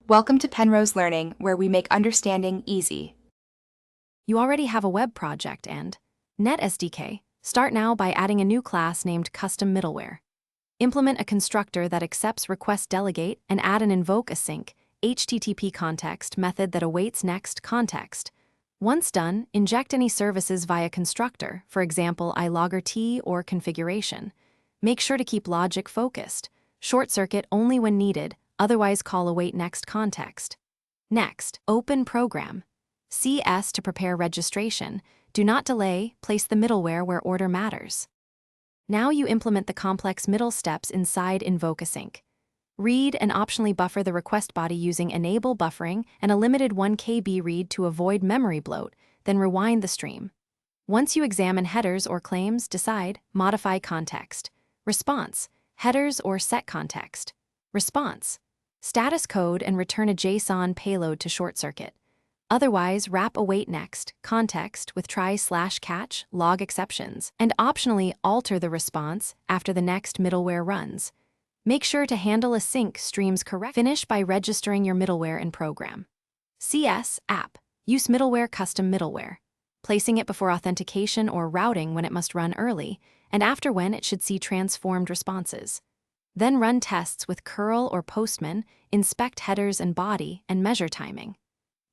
Welcome to Penrose Learning, where we make understanding easy. You already have a web project and Net SDK. Start now by adding a new class named Custom Middleware. Implement a constructor that accepts request delegate and add an invoke async HTTP context method that awaits next context. Once done, inject any services via constructor, for example, iLogger or configuration. Make sure to keep logic focused. Short circuit only when needed, otherwise call await next context. Next, open program. CS to prepare registration. Do not delay, place the middleware where order matters. Now you implement the complex middle steps inside invoke async. Read and optionally buffer the request body using enable buffering and a limited 1 KB read to avoid memory bloat, then rewind the stream. Once you examine headers or claims, decide modify context. Response, headers or set context. Response, status code and return a JSON payload to short circuit. Otherwise, wrap await next context with try/catch log exceptions and optionally alter the response after the next middleware runs. Make sure to handle async streams correctly. Finish by registering your middleware in program. CS app. Use middleware custom middleware, placing it before authentication or routing when it must run early, and after when it should see transformed responses. Then run tests with curl or postman, inspect headers and body, and measure timing.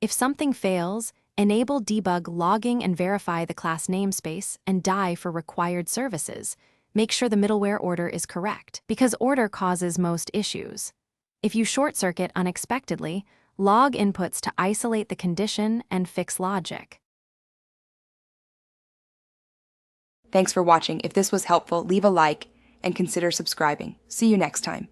If something fails, enable debug logging and verify the class namespace and die for required services. Make sure the middleware order is correct, because order causes most issues. If you short-circuit unexpectedly, log inputs to isolate the condition and fix logic. Thanks for watching. If this was helpful, leave a like and consider subscribing. See you next time.